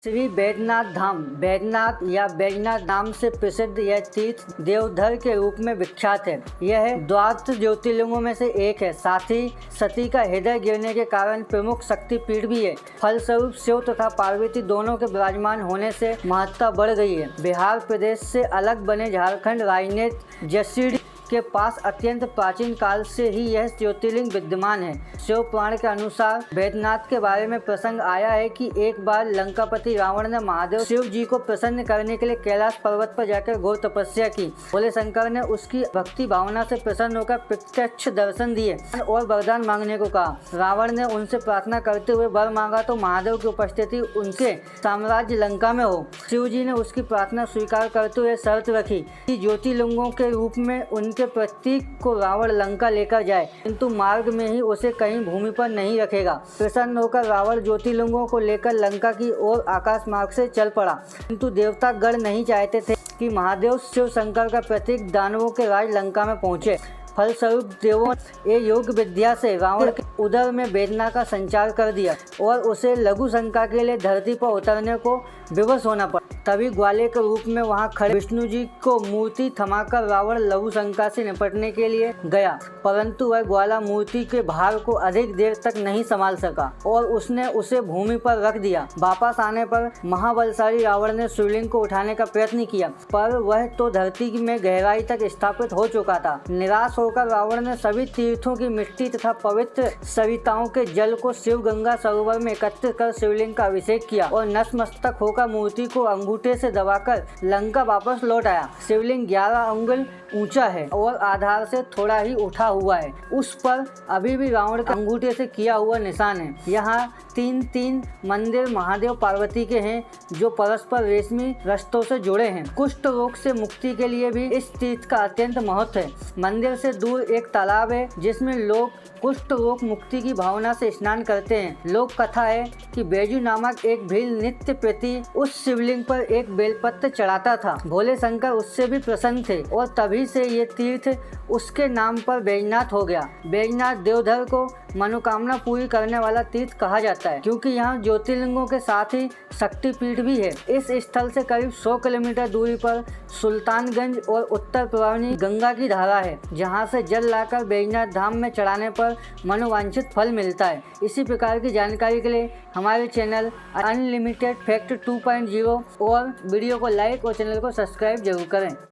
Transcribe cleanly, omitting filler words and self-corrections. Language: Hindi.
श्री बैद्यनाथ धाम बैद्यनाथ या बैजनाथ नाम से प्रसिद्ध यह तीर्थ देवधर के रूप में विख्यात है। यह द्वादश ज्योतिर्लिंगों में से एक है। साथ ही सती का हृदय गिरने के कारण प्रमुख शक्तिपीठ भी है। फलस्वरूप शिव तथा पार्वती दोनों के विराजमान होने से महत्ता बढ़ गई है। बिहार प्रदेश से अलग बने झारखंड राजनीति जसीडीह के पास अत्यंत प्राचीन काल से ही यह ज्योतिर्लिंग विद्यमान है। शिव पुराण के अनुसार बैद्यनाथ के बारे में प्रसंग आया है कि एक बार लंकापति रावण ने महादेव शिव जी को प्रसन्न करने के लिए कैलाश पर्वत पर जाकर घोर तपस्या की। भोले शंकर ने उसकी भक्ति भावना से प्रसन्न होकर प्रत्यक्ष दर्शन दिए और वरदान मांगने को कहा। रावण ने उनसे प्रार्थना करते हुए वर मांगा तो महादेव की उपस्थिति उनके साम्राज्य लंका में हो। शिव जी ने उसकी प्रार्थना स्वीकार करते हुए शर्त रखी कि ज्योतिर्लिंगों के रूप में उनके प्रतीक को रावण लंका लेकर जाए, किंतु मार्ग में ही उसे कहीं भूमि पर नहीं रखेगा। प्रसन्न होकर रावण ज्योतिर्लिंगों को लेकर लंका की ओर आकाश मार्ग से चल पड़ा, किंतु देवता गण नहीं चाहते थे कि महादेव शिव शंकर का प्रतीक दानवों के राज लंका में पहुंचे। फलस्वरूप देवों ने योग विद्या से रावण के उदर में वेदना का संचार कर दिया और उसे लघु शंका के लिए धरती पर उतरने को विवश होना पड़ा। तभी ग्वाले के रूप में वहां खड़े विष्णु जी को मूर्ति थमाकर रावण लघु शंका से निपटने के लिए गया, परंतु वह ग्वाला मूर्ति के भार को अधिक देर तक नहीं संभाल सका और उसने उसे भूमि पर रख दिया। वापस आने पर महाबलशाली रावण ने शिवलिंग को उठाने का प्रयत्न किया, पर वह तो धरती में गहराई तक स्थापित हो चुका था। निराश होकर रावण ने सभी तीर्थों की मिट्टी तथा पवित्र सरिताओं के जल को शिव गंगा सरोवर में एकत्रित कर शिवलिंग का अभिषेक किया और नतमस्तक होकर मूर्ति को अंगूठे से दबाकर लंका वापस लौट आया। शिवलिंग 11 अंगुल ऊंचा है और आधार से थोड़ा ही उठा हुआ है। उस पर अभी भी रावण के अंगूठे से किया हुआ निशान है। यहाँ 3 मंदिर महादेव पार्वती के हैं जो परस्पर रेशमी रस्तों से जुड़े हैं। कुष्ठ रोग से मुक्ति के लिए भी इस तीर्थ का अत्यंत महत्व है। मंदिर से दूर एक तालाब है जिसमें लोग कुष्ठ रोग मुक्ति की भावना से स्नान करते हैं। लोक कथा है कि बैजू नामक एक भील नित्य प्रति उस शिवलिंग पर एक बेलपत्र चढ़ाता था। भोले शंकर उससे भी प्रसन्न थे और तभी से ये तीर्थ उसके नाम पर बैजनाथ हो गया। बैजनाथ देवधर को मनोकामना पूरी करने वाला तीर्थ कहा जाता है, क्योंकि यहाँ ज्योतिर्लिंगों के साथ ही शक्तिपीठ भी है। इस स्थल से करीब 100 किलोमीटर दूरी पर सुल्तानगंज और उत्तर प्रवाहिनी गंगा की धारा है, जहाँ से जल लाकर बैजनाथ धाम में चढ़ाने पर मनोवांछित फल मिलता है। इसी प्रकार की जानकारी के लिए हमारे चैनल अनलिमिटेड फैक्ट 2.0 और वीडियो को लाइक और चैनल को सब्सक्राइब जरूर करें।